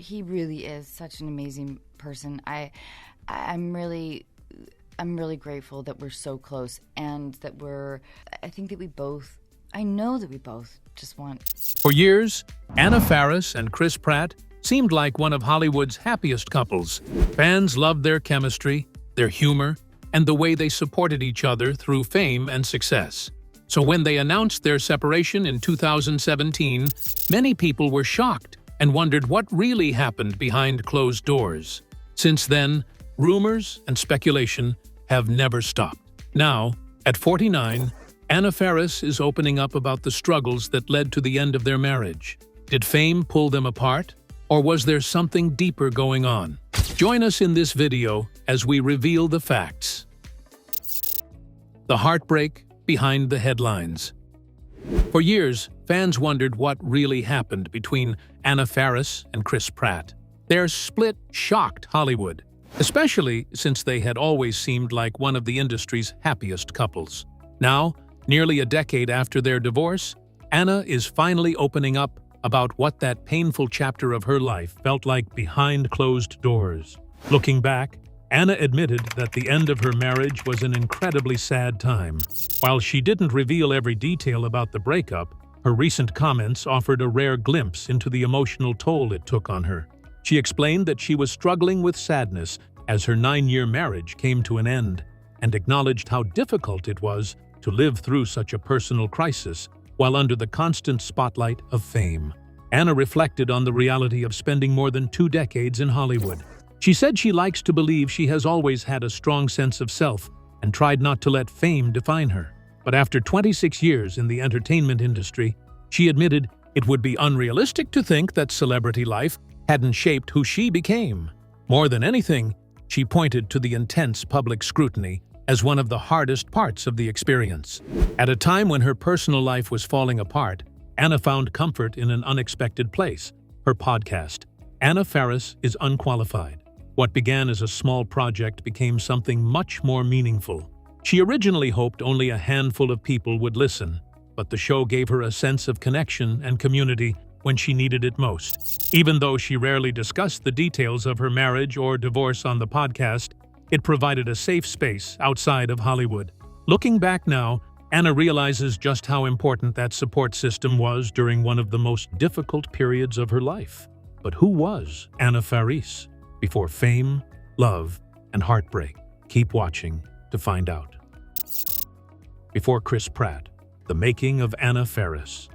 he really is such an amazing person. I'm really grateful that we're so close, and that I know that we both just want. For years, Anna Faris and Chris Pratt seemed like one of Hollywood's happiest couples. Fans loved their chemistry, their humor, and the way they supported each other through fame and success. So when they announced their separation in 2017, many people were shocked and wondered what really happened behind closed doors. Since then, rumors and speculation have never stopped. Now, at 49, Anna Faris is opening up about the struggles that led to the end of their marriage. Did fame pull them apart? Or was there something deeper going on? Join us in this video as we reveal the facts. The heartbreak behind the headlines. For years, fans wondered what really happened between Anna Faris and Chris Pratt. Their split shocked Hollywood, especially since they had always seemed like one of the industry's happiest couples. Now, nearly a decade after their divorce, Anna is finally opening up about what that painful chapter of her life felt like behind closed doors. Looking back, Anna admitted that the end of her marriage was an incredibly sad time. While she didn't reveal every detail about the breakup, her recent comments offered a rare glimpse into the emotional toll it took on her. She explained that she was struggling with sadness as her 9-year marriage came to an end, and acknowledged how difficult it was to live through such a personal crisis while under the constant spotlight of fame. Anna reflected on the reality of spending more than 2 decades in Hollywood. She said she likes to believe she has always had a strong sense of self and tried not to let fame define her. But after 26 years in the entertainment industry, she admitted it would be unrealistic to think that celebrity life hadn't shaped who she became. More than anything, she pointed to the intense public scrutiny as one of the hardest parts of the experience. At a time when her personal life was falling apart, Anna found comfort in an unexpected place: her podcast. Anna Faris is Unqualified. What began as a small project became something much more meaningful. She originally hoped only a handful of people would listen, but the show gave her a sense of connection and community when she needed it most. Even though she rarely discussed the details of her marriage or divorce on the podcast, it provided a safe space outside of Hollywood. Looking back now, Anna realizes just how important that support system was during one of the most difficult periods of her life. But who was Anna Faris before fame, love, and heartbreak? Keep watching to find out. Before Chris Pratt, the making of Anna Faris.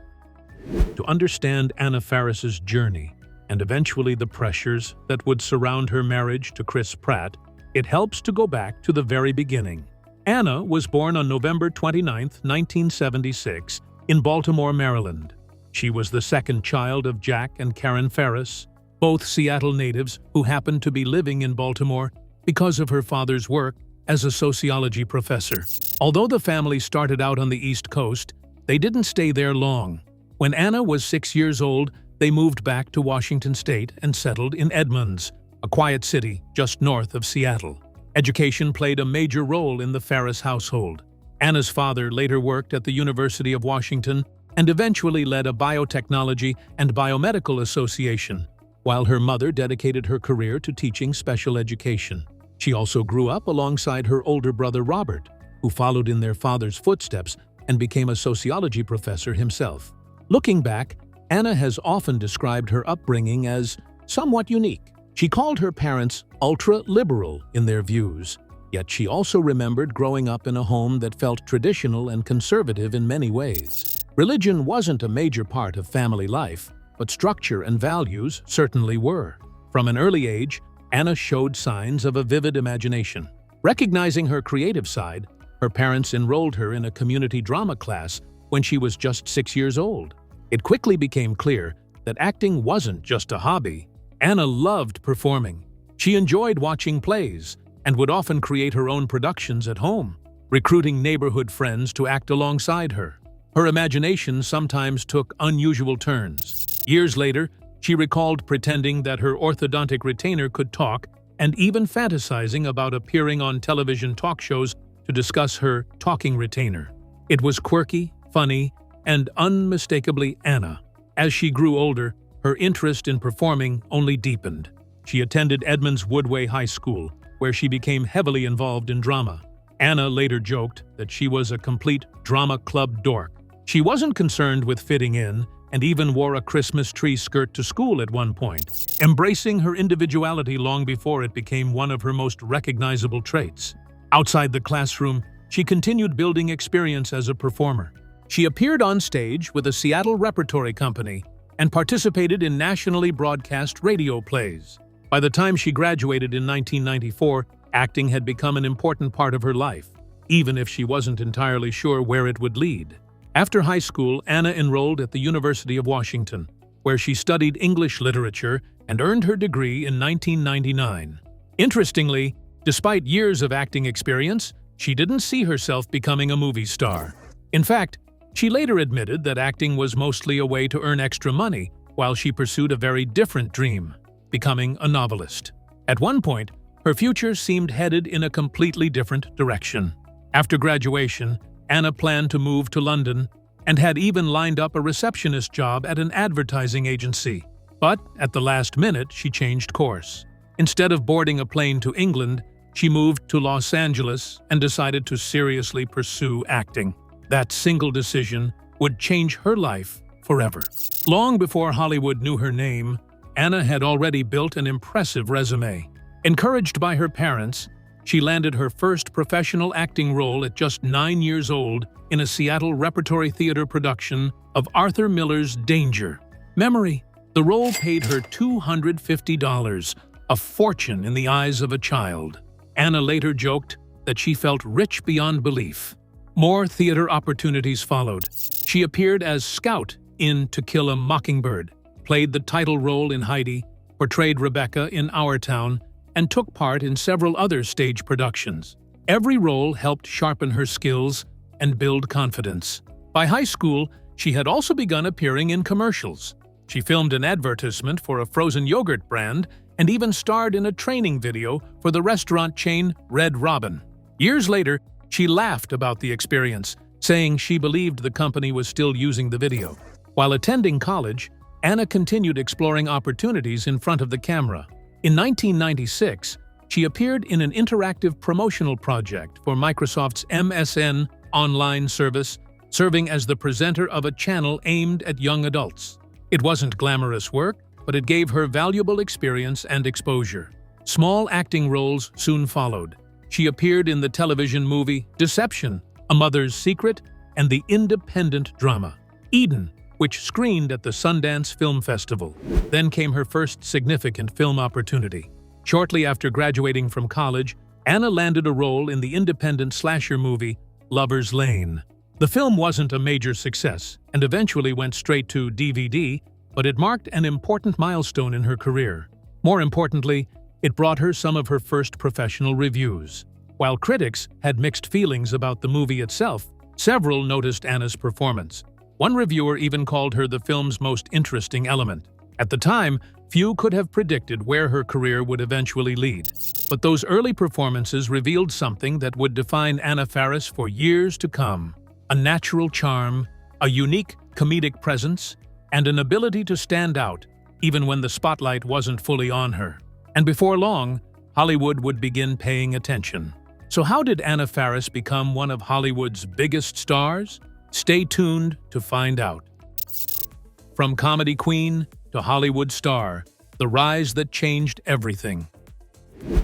To understand Anna Faris's journey and eventually the pressures that would surround her marriage to Chris Pratt, it helps to go back to the very beginning. Anna was born on November 29, 1976, in Baltimore, Maryland. She was the second child of Jack and Karen Faris, both Seattle natives who happened to be living in Baltimore because of her father's work as a sociology professor. Although the family started out on the East Coast, they didn't stay there long. When Anna was 6 years old, they moved back to Washington State and settled in Edmonds, a quiet city just north of Seattle. Education played a major role in the Faris household. Anna's father later worked at the University of Washington and eventually led a biotechnology and biomedical association, while her mother dedicated her career to teaching special education. She also grew up alongside her older brother Robert, who followed in their father's footsteps and became a sociology professor himself. Looking back, Anna has often described her upbringing as somewhat unique. She called her parents ultra-liberal in their views, yet she also remembered growing up in a home that felt traditional and conservative in many ways. Religion wasn't a major part of family life, but structure and values certainly were. From an early age, Anna showed signs of a vivid imagination. Recognizing her creative side, her parents enrolled her in a community drama class when she was just 6 years old. It quickly became clear that acting wasn't just a hobby. Anna loved performing. She enjoyed watching plays and would often create her own productions at home, recruiting neighborhood friends to act alongside her. Her imagination sometimes took unusual turns. Years later, she recalled pretending that her orthodontic retainer could talk and even fantasizing about appearing on television talk shows to discuss her talking retainer. It was quirky, funny, and unmistakably Anna. As she grew older, her interest in performing only deepened. She attended Edmonds Woodway High School, where she became heavily involved in drama. Anna later joked that she was a complete drama club dork. She wasn't concerned with fitting in and even wore a Christmas tree skirt to school at one point, embracing her individuality long before it became one of her most recognizable traits. Outside the classroom, she continued building experience as a performer. She appeared on stage with a Seattle repertory company and participated in nationally broadcast radio plays. By the time she graduated in 1994, acting had become an important part of her life, even if she wasn't entirely sure where it would lead. After high school, Anna enrolled at the University of Washington, where she studied English literature and earned her degree in 1999. Interestingly, despite years of acting experience, she didn't see herself becoming a movie star. In fact, she later admitted that acting was mostly a way to earn extra money while she pursued a very different dream, becoming a novelist. At one point, her future seemed headed in a completely different direction. After graduation, Anna planned to move to London and had even lined up a receptionist job at an advertising agency. But at the last minute, she changed course. Instead of boarding a plane to England, she moved to Los Angeles and decided to seriously pursue acting. That single decision would change her life forever. Long before Hollywood knew her name, Anna had already built an impressive resume. Encouraged by her parents, she landed her first professional acting role at just 9 years old in a Seattle repertory theater production of Arthur Miller's Danger. Memory. The role paid her $250, a fortune in the eyes of a child. Anna later joked that she felt rich beyond belief. More theater opportunities followed. She appeared as Scout in To Kill a Mockingbird, played the title role in Heidi, portrayed Rebecca in Our Town, and took part in several other stage productions. Every role helped sharpen her skills and build confidence. By high school, she had also begun appearing in commercials. She filmed an advertisement for a frozen yogurt brand and even starred in a training video for the restaurant chain Red Robin. Years later, she laughed about the experience, saying she believed the company was still using the video. While attending college, Anna continued exploring opportunities in front of the camera. In 1996, she appeared in an interactive promotional project for Microsoft's MSN online service, serving as the presenter of a channel aimed at young adults. It wasn't glamorous work, but it gave her valuable experience and exposure. Small acting roles soon followed. She appeared in the television movie Deception, A Mother's Secret, and the independent drama Eden, which screened at the Sundance Film Festival. Then came her first significant film opportunity. Shortly after graduating from college, Anna landed a role in the independent slasher movie Lover's Lane. The film wasn't a major success and eventually went straight to DVD, but it marked an important milestone in her career. More importantly, it brought her some of her first professional reviews. While critics had mixed feelings about the movie itself, several noticed Anna's performance. One reviewer even called her the film's most interesting element. At the time, few could have predicted where her career would eventually lead. But those early performances revealed something that would define Anna Faris for years to come: a natural charm, a unique comedic presence, and an ability to stand out even when the spotlight wasn't fully on her. And before long, Hollywood would begin paying attention. So how did Anna Faris become one of Hollywood's biggest stars? Stay tuned to find out. From comedy queen to Hollywood star, the rise that changed everything.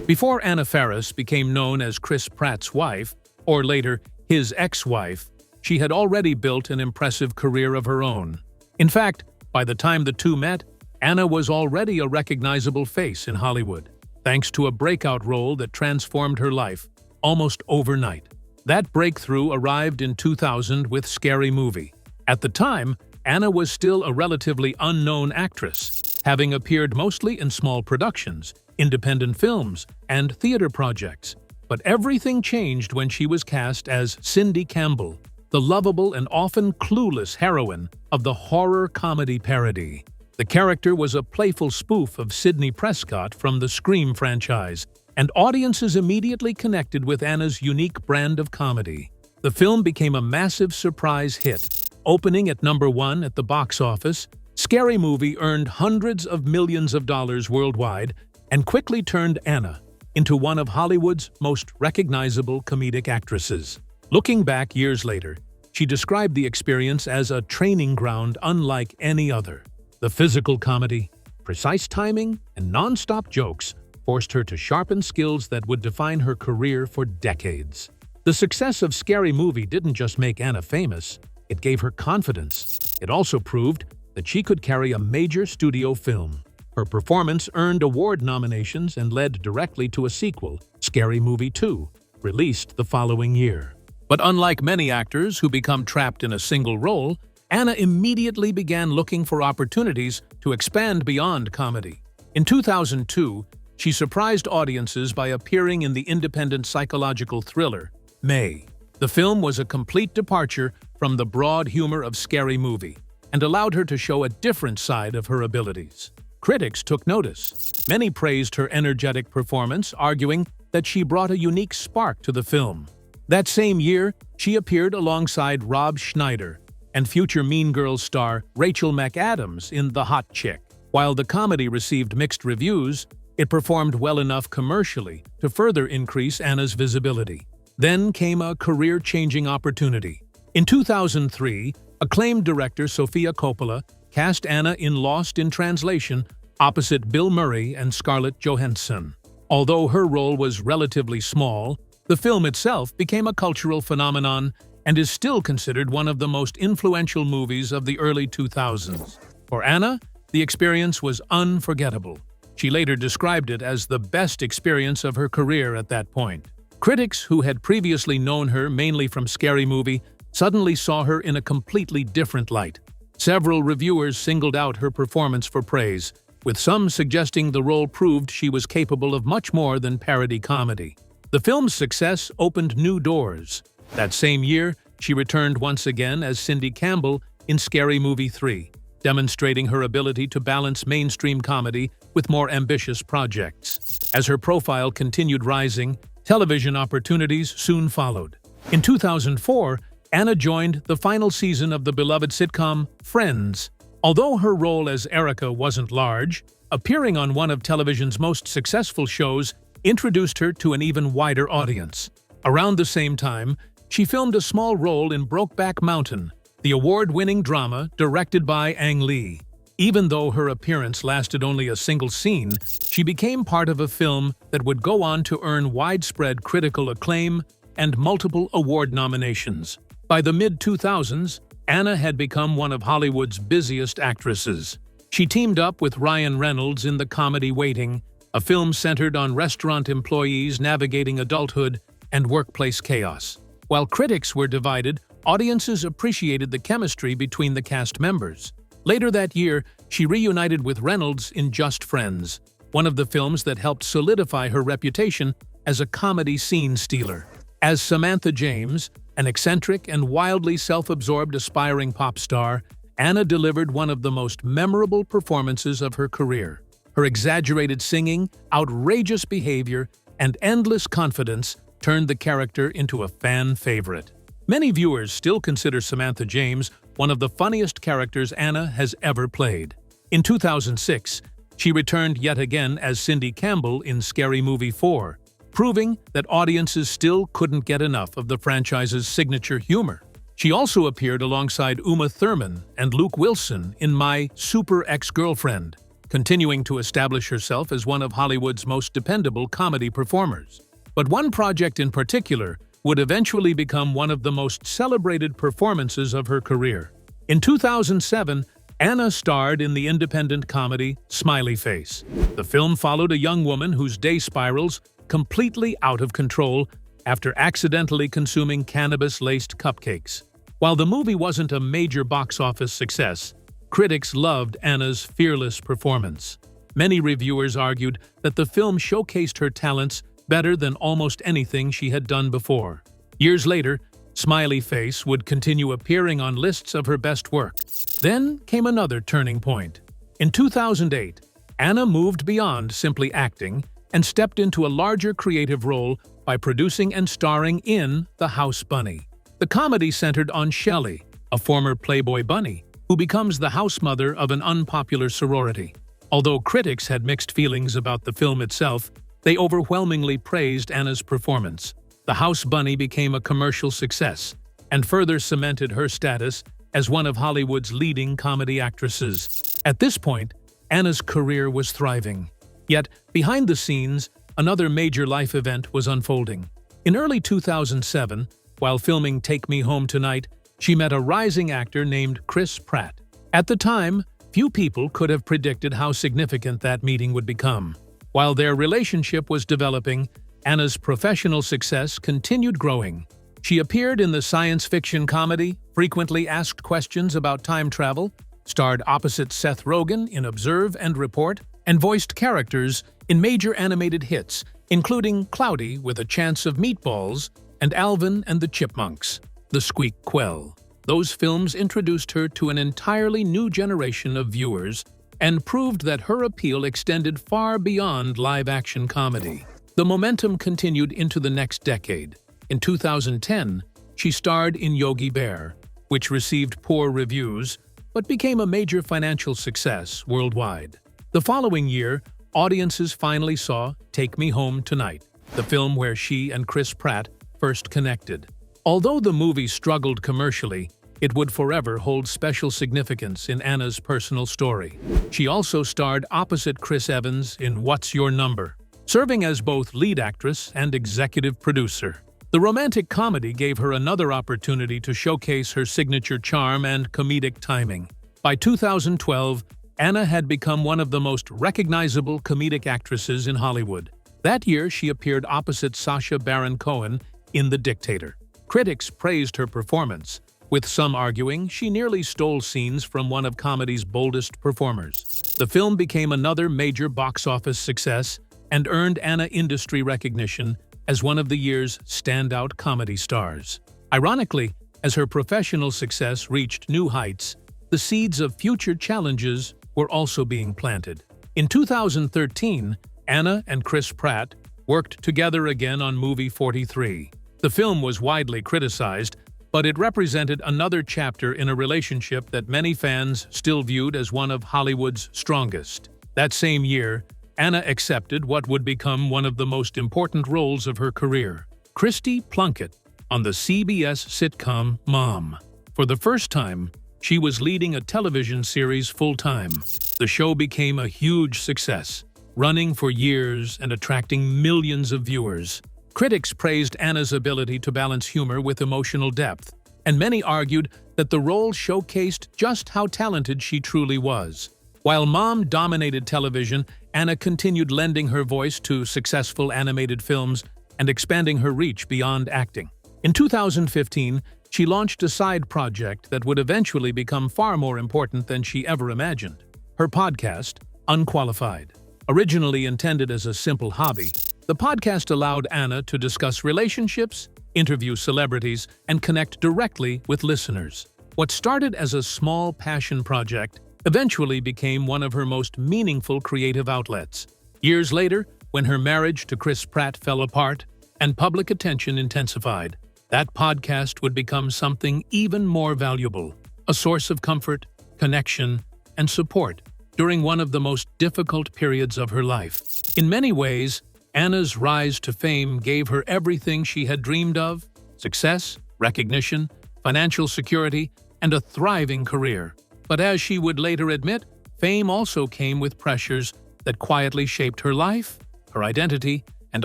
Before Anna Faris became known as Chris Pratt's wife, or later his ex-wife, she had already built an impressive career of her own. In fact, by the time the two met, Anna was already a recognizable face in Hollywood, thanks to a breakout role that transformed her life almost overnight. That breakthrough arrived in 2000 with Scary Movie. At the time, Anna was still a relatively unknown actress, having appeared mostly in small productions, independent films, and theater projects. But everything changed when she was cast as Cindy Campbell, the lovable and often clueless heroine of the horror comedy parody. The character was a playful spoof of Sidney Prescott from the Scream franchise, and audiences immediately connected with Anna's unique brand of comedy. The film became a massive surprise hit, opening at #1 at the box office Scary Movie earned hundreds of millions of dollars worldwide and quickly turned Anna into one of Hollywood's most recognizable comedic actresses. Looking back years later, she described the experience as a training ground unlike any other. The physical comedy, precise timing, and non-stop jokes forced her to sharpen skills that would define her career for decades. The success of Scary Movie didn't just make Anna famous, it gave her confidence. It also proved that she could carry a major studio film. Her performance earned award nominations and led directly to a sequel, Scary Movie 2, released the following year. But unlike many actors who become trapped in a single role, Anna immediately began looking for opportunities to expand beyond comedy. In 2002, she surprised audiences by appearing in the independent psychological thriller, May. The film was a complete departure from the broad humor of Scary Movie and allowed her to show a different side of her abilities. Critics took notice. Many praised her energetic performance, arguing that she brought a unique spark to the film. That same year, she appeared alongside Rob Schneider and future Mean Girls star Rachel McAdams in The Hot Chick. While the comedy received mixed reviews, it performed well enough commercially to further increase Anna's visibility. Then came a career-changing opportunity. In 2003, acclaimed director Sofia Coppola cast Anna in Lost in Translation opposite Bill Murray and Scarlett Johansson. Although her role was relatively small, the film itself became a cultural phenomenon and is still considered one of the most influential movies of the early 2000s. For Anna, the experience was unforgettable. She later described it as the best experience of her career at that point. Critics who had previously known her mainly from Scary Movie suddenly saw her in a completely different light. Several reviewers singled out her performance for praise, with some suggesting the role proved she was capable of much more than parody comedy. The film's success opened new doors. That same year, she returned once again as Cindy Campbell in Scary Movie 3, demonstrating her ability to balance mainstream comedy with more ambitious projects. As her profile continued rising, television opportunities soon followed. In 2004, Anna joined the final season of the beloved sitcom Friends. Although her role as Erica wasn't large, appearing on one of television's most successful shows introduced her to an even wider audience. Around the same time, she filmed a small role in Brokeback Mountain, the award-winning drama directed by Ang Lee. Even though her appearance lasted only a single scene, she became part of a film that would go on to earn widespread critical acclaim and multiple award nominations. By the mid-2000s, Anna had become one of Hollywood's busiest actresses. She teamed up with Ryan Reynolds in the comedy Waiting, a film centered on restaurant employees navigating adulthood and workplace chaos. While critics were divided, audiences appreciated the chemistry between the cast members. Later that year, she reunited with Reynolds in Just Friends, one of the films that helped solidify her reputation as a comedy scene stealer. As Samantha James, an eccentric and wildly self-absorbed aspiring pop star, Anna delivered one of the most memorable performances of her career. Her exaggerated singing, outrageous behavior, and endless confidence turned the character into a fan favorite. Many viewers still consider Samantha James one of the funniest characters Anna has ever played. In 2006, she returned yet again as Cindy Campbell in Scary Movie 4, proving that audiences still couldn't get enough of the franchise's signature humor. She also appeared alongside Uma Thurman and Luke Wilson in My Super Ex-Girlfriend, continuing to establish herself as one of Hollywood's most dependable comedy performers. But one project in particular would eventually become one of the most celebrated performances of her career. In 2007, Anna starred in the independent comedy Smiley Face. The film followed a young woman whose day spirals completely out of control after accidentally consuming cannabis-laced cupcakes. While the movie wasn't a major box office success, critics loved Anna's fearless performance. Many reviewers argued that the film showcased her talents better than almost anything she had done before. Years later, Smiley Face would continue appearing on lists of her best work. Then came another turning point. In 2008, Anna moved beyond simply acting and stepped into a larger creative role by producing and starring in The House Bunny. The comedy centered on Shelley, a former Playboy bunny, who becomes the house mother of an unpopular sorority. Although critics had mixed feelings about the film itself, they overwhelmingly praised Anna's performance. The House Bunny became a commercial success and further cemented her status as one of Hollywood's leading comedy actresses. At this point, Anna's career was thriving. Yet, behind the scenes, another major life event was unfolding. In early 2007, while filming Take Me Home Tonight, she met a rising actor named Chris Pratt. At the time, few people could have predicted how significant that meeting would become. While their relationship was developing, Anna's professional success continued growing. She appeared in the science fiction comedy Frequently Asked Questions About Time Travel, starred opposite Seth Rogen in Observe and Report, and voiced characters in major animated hits, including Cloudy with a Chance of Meatballs and Alvin and the Chipmunks, The Squeak Quell. Those films introduced her to an entirely new generation of viewers and proved that her appeal extended far beyond live-action comedy. The momentum continued into the next decade. In 2010, she starred in Yogi Bear, which received poor reviews but became a major financial success worldwide. The following year, audiences finally saw Take Me Home Tonight, the film where she and Chris Pratt first connected. Although the movie struggled commercially, it would forever hold special significance in Anna's personal story. She also starred opposite Chris Evans in What's Your Number, serving as both lead actress and executive producer. The romantic comedy gave her another opportunity to showcase her signature charm and comedic timing. By 2012, Anna had become one of the most recognizable comedic actresses in Hollywood. That year, she appeared opposite Sacha Baron Cohen in The Dictator. Critics praised her performance, with some arguing she nearly stole scenes from one of comedy's boldest performers. The film became another major box office success and earned Anna industry recognition as one of the year's standout comedy stars. Ironically, as her professional success reached new heights, the seeds of future challenges were also being planted. In 2013, Anna and Chris Pratt worked together again on movie 43. The film was widely criticized, but it represented another chapter in a relationship that many fans still viewed as one of Hollywood's strongest. That same year, Anna accepted what would become one of the most important roles of her career, Christy Plunkett, on the CBS sitcom Mom. For the first time, she was leading a television series full-time. The show became a huge success, running for years and attracting millions of viewers. Critics praised Anna's ability to balance humor with emotional depth, and many argued that the role showcased just how talented she truly was. While Mom dominated television, Anna continued lending her voice to successful animated films and expanding her reach beyond acting. In 2015, she launched a side project that would eventually become far more important than she ever imagined. Her podcast, Unqualified. Originally intended as a simple hobby, the podcast allowed Anna to discuss relationships, interview celebrities, and connect directly with listeners. What started as a small passion project eventually became one of her most meaningful creative outlets. Years later, when her marriage to Chris Pratt fell apart and public attention intensified, that podcast would become something even more valuable, a source of comfort, connection, and support during one of the most difficult periods of her life. In many ways, Anna's rise to fame gave her everything she had dreamed of: success, recognition, financial security, and a thriving career. But as she would later admit, fame also came with pressures that quietly shaped her life, her identity, and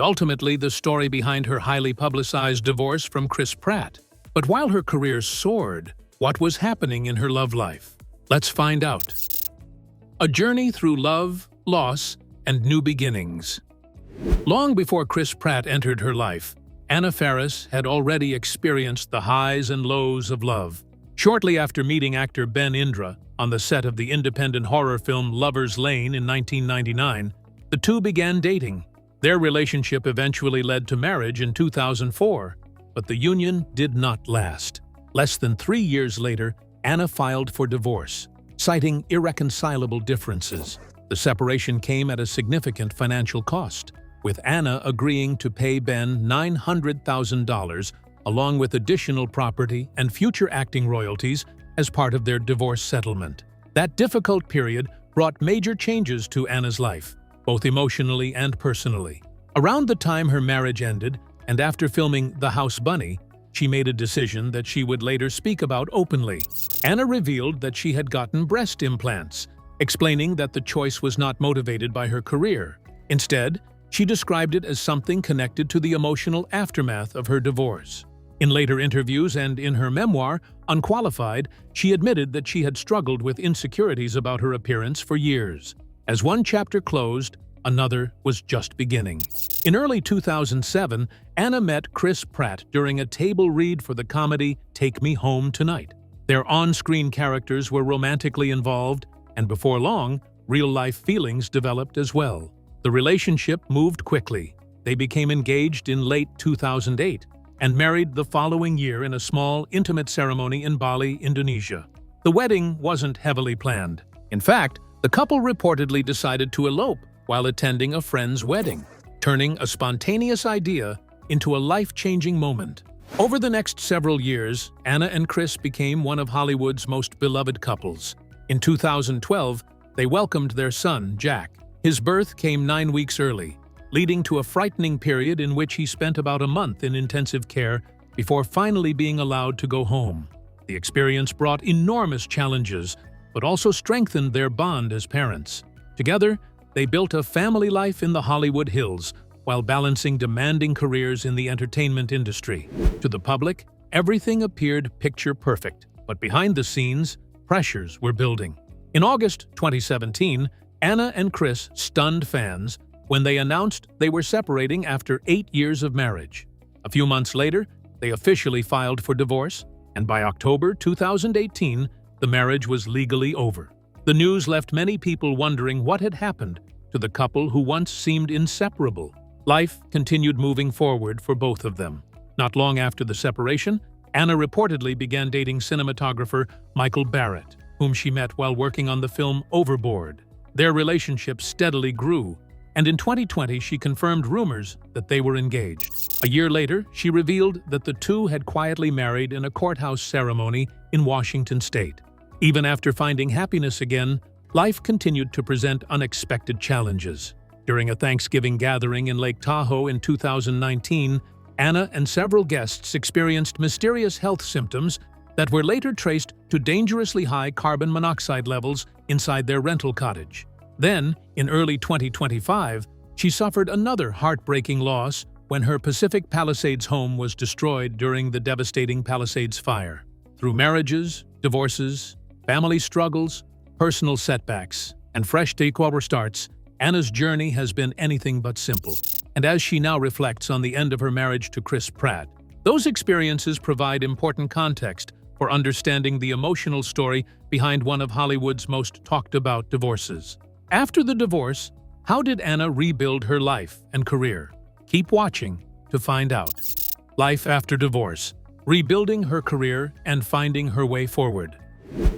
ultimately the story behind her highly publicized divorce from Chris Pratt. But while her career soared, what was happening in her love life? Let's find out. A journey through love, loss, and new beginnings. Long before Chris Pratt entered her life, Anna Faris had already experienced the highs and lows of love. Shortly after meeting actor Ben Indra on the set of the independent horror film Lover's Lane in 1999, the two began dating. Their relationship eventually led to marriage in 2004, but the union did not last. Less than 3 years later, Anna filed for divorce, citing irreconcilable differences. The separation came at a significant financial cost, with Anna agreeing to pay Ben $900,000 along with additional property and future acting royalties as part of their divorce settlement. That difficult period brought major changes to Anna's life, both emotionally and personally. Around the time her marriage ended, and after filming The House Bunny, she made a decision that she would later speak about openly. Anna revealed that she had gotten breast implants, explaining that the choice was not motivated by her career. Instead, she described it as something connected to the emotional aftermath of her divorce. In later interviews and in her memoir, Unqualified, she admitted that she had struggled with insecurities about her appearance for years. As one chapter closed, another was just beginning. In early 2007, Anna met Chris Pratt during a table read for the comedy Take Me Home Tonight. Their on-screen characters were romantically involved, and before long, real-life feelings developed as well. The relationship moved quickly. They became engaged in late 2008 and married the following year in a small, intimate ceremony in Bali, Indonesia. The wedding wasn't heavily planned. In fact, the couple reportedly decided to elope while attending a friend's wedding, turning a spontaneous idea into a life-changing moment. Over the next several years, Anna and Chris became one of Hollywood's most beloved couples. In 2012, they welcomed their son, Jack. His birth came 9 weeks early, leading to a frightening period in which he spent about a month in intensive care before finally being allowed to go home. The experience brought enormous challenges, but also strengthened their bond as parents. Together, they built a family life in the Hollywood Hills while balancing demanding careers in the entertainment industry. To the public, everything appeared picture perfect, but behind the scenes, pressures were building. In August 2017, Anna and Chris stunned fans when they announced they were separating after 8 years of marriage. A few months later, they officially filed for divorce, and by October 2018, the marriage was legally over. The news left many people wondering what had happened to the couple who once seemed inseparable. Life continued moving forward for both of them. Not long after the separation, Anna reportedly began dating cinematographer Michael Barrett, whom she met while working on the film Overboard. Their relationship steadily grew, and in 2020 she confirmed rumors that they were engaged. A year later, she revealed that the two had quietly married in a courthouse ceremony in Washington state. Even after finding happiness again, life continued to present unexpected challenges. During a Thanksgiving gathering in Lake Tahoe in 2019, Anna and several guests experienced mysterious health symptoms that were later traced to dangerously high carbon monoxide levels inside their rental cottage. Then, in early 2025, she suffered another heartbreaking loss when her Pacific Palisades home was destroyed during the devastating Palisades fire. Through marriages, divorces, family struggles, personal setbacks, and fresh takeover starts, Anna's journey has been anything but simple. And as she now reflects on the end of her marriage to Chris Pratt, those experiences provide important context for understanding the emotional story behind one of Hollywood's most talked-about divorces. After the divorce, how did Anna rebuild her life and career? Keep watching to find out. Life after divorce, rebuilding her career and finding her way forward.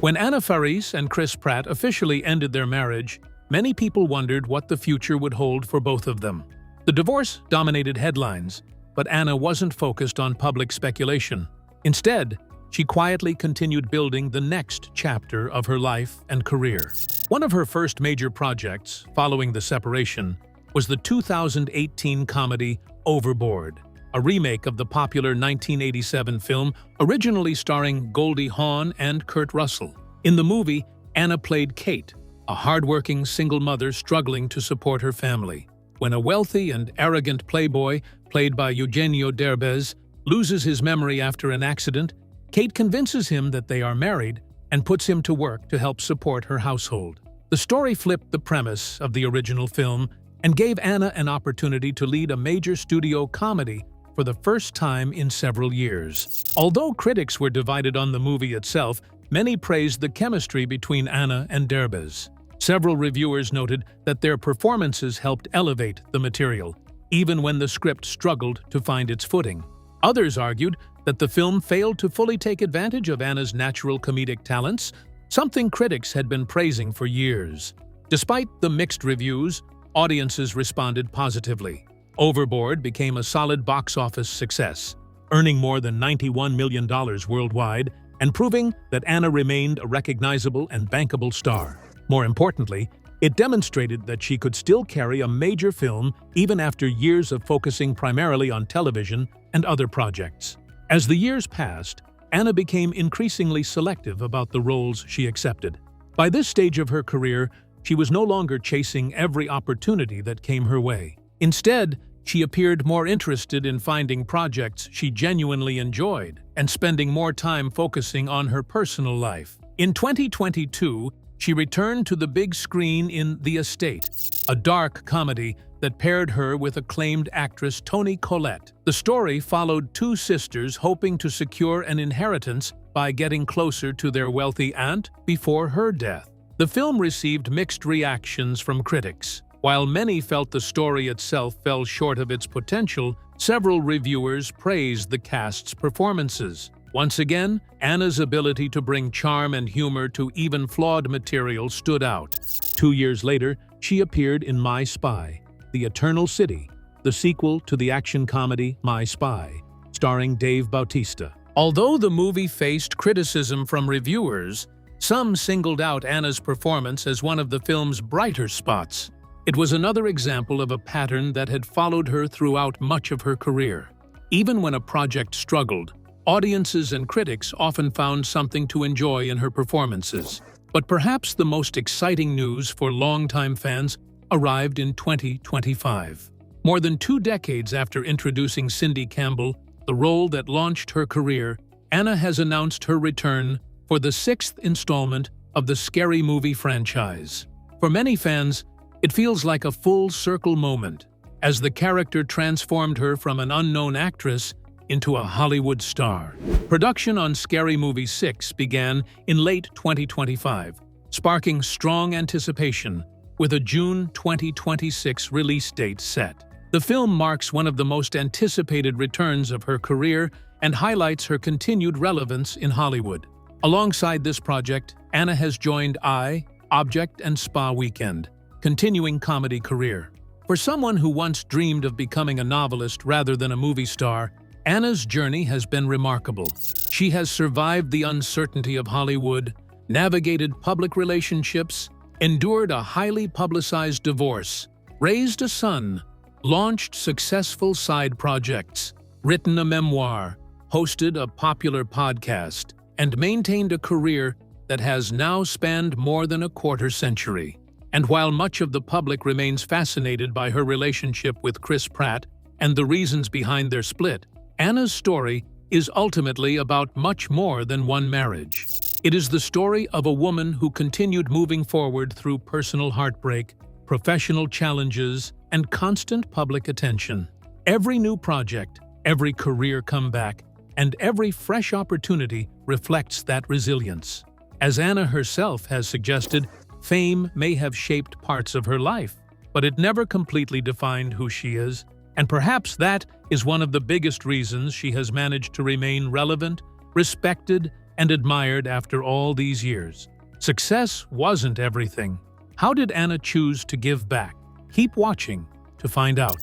When Anna Faris and Chris Pratt officially ended their marriage, many people wondered what the future would hold for both of them. The divorce dominated headlines, but Anna wasn't focused on public speculation. Instead, she quietly continued building the next chapter of her life and career. One of her first major projects, following the separation, was the 2018 comedy Overboard, a remake of the popular 1987 film originally starring Goldie Hawn and Kurt Russell. In the movie, Anna played Kate, a hardworking single mother struggling to support her family. When a wealthy and arrogant playboy, played by Eugenio Derbez, loses his memory after an accident, Kate convinces him that they are married and puts him to work to help support her household. The story flipped the premise of the original film and gave Anna an opportunity to lead a major studio comedy for the first time in several years. Although critics were divided on the movie itself, many praised the chemistry between Anna and Derbez. Several reviewers noted that their performances helped elevate the material, even when the script struggled to find its footing. Others argued that the film failed to fully take advantage of Anna's natural comedic talents, something critics had been praising for years. Despite the mixed reviews, audiences responded positively. Overboard became a solid box office success, earning more than $91 million worldwide and proving that Anna remained a recognizable and bankable star. More importantly, it demonstrated that she could still carry a major film even after years of focusing primarily on television and other projects. As the years passed, Anna became increasingly selective about the roles she accepted. By this stage of her career, she was no longer chasing every opportunity that came her way. Instead, she appeared more interested in finding projects she genuinely enjoyed and spending more time focusing on her personal life. In 2022, she returned to the big screen in The Estate, a dark comedy that paired her with acclaimed actress Toni Collette. The story followed two sisters hoping to secure an inheritance by getting closer to their wealthy aunt before her death. The film received mixed reactions from critics. While many felt the story itself fell short of its potential, several reviewers praised the cast's performances. Once again, Anna's ability to bring charm and humor to even flawed material stood out. 2 years later, she appeared in My Spy, The Eternal City, the sequel to the action comedy My Spy, starring Dave Bautista. Although the movie faced criticism from reviewers, some singled out Anna's performance as one of the film's brighter spots. It was another example of a pattern that had followed her throughout much of her career. Even when a project struggled, audiences and critics often found something to enjoy in her performances. But perhaps the most exciting news for longtime fans arrived in 2025. More than 2 decades after introducing Cindy Campbell, the role that launched her career, Anna has announced her return for the 6th installment of the Scary Movie franchise. For many fans, it feels like a full-circle moment, as the character transformed her from an unknown actress into a Hollywood star. Production on Scary Movie 6 began in late 2025, sparking strong anticipation, with a June 2026 release date set. The film marks one of the most anticipated returns of her career and highlights her continued relevance in Hollywood. Alongside this project, Anna has joined Object and Spa Weekend, continuing comedy career. For someone who once dreamed of becoming a novelist rather than a movie star, Anna's journey has been remarkable. She has survived the uncertainty of Hollywood, navigated public relationships, endured a highly publicized divorce, raised a son, launched successful side projects, written a memoir, hosted a popular podcast, and maintained a career that has now spanned more than a quarter century. And while much of the public remains fascinated by her relationship with Chris Pratt and the reasons behind their split, Anna's story is ultimately about much more than one marriage. It is the story of a woman who continued moving forward through personal heartbreak, professional challenges, and constant public attention. Every new project, every career comeback, and every fresh opportunity reflects that resilience. As Anna herself has suggested, fame may have shaped parts of her life, but it never completely defined who she is. And perhaps that is one of the biggest reasons she has managed to remain relevant, respected, and admired after all these years. Success wasn't everything. How did Anna choose to give back? Keep watching to find out.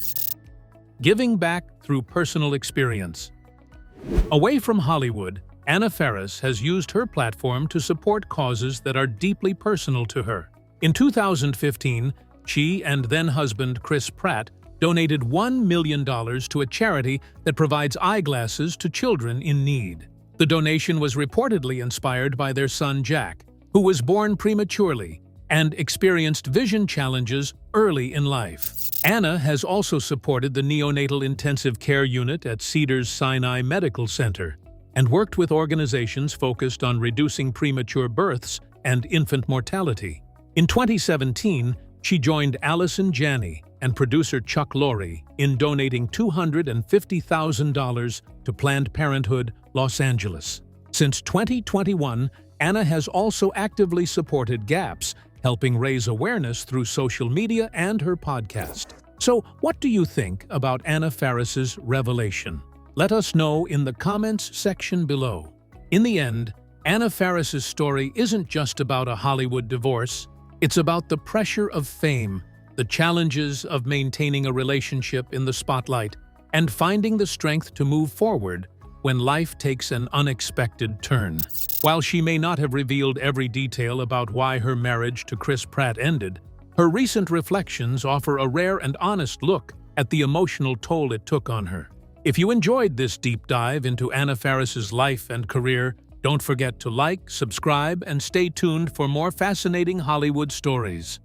Giving back through personal experience. Away from Hollywood, Anna Faris has used her platform to support causes that are deeply personal to her. In 2015, she and then-husband Chris Pratt donated $1 million to a charity that provides eyeglasses to children in need. The donation was reportedly inspired by their son Jack, who was born prematurely and experienced vision challenges early in life. Anna has also supported the neonatal intensive care unit at Cedars-Sinai Medical Center and worked with organizations focused on reducing premature births and infant mortality. In 2017, she joined Allison Janney and producer Chuck Lorre in donating $250,000 to Planned Parenthood, Los Angeles. Since 2021, Anna has also actively supported GAPS, helping raise awareness through social media and her podcast. So, what do you think about Anna Faris's revelation? Let us know in the comments section below. In the end, Anna Faris's story isn't just about a Hollywood divorce. It's about the pressure of fame, the challenges of maintaining a relationship in the spotlight, and finding the strength to move forward when life takes an unexpected turn. While she may not have revealed every detail about why her marriage to Chris Pratt ended, her recent reflections offer a rare and honest look at the emotional toll it took on her. If you enjoyed this deep dive into Anna Faris's life and career, don't forget to like, subscribe, and stay tuned for more fascinating Hollywood stories.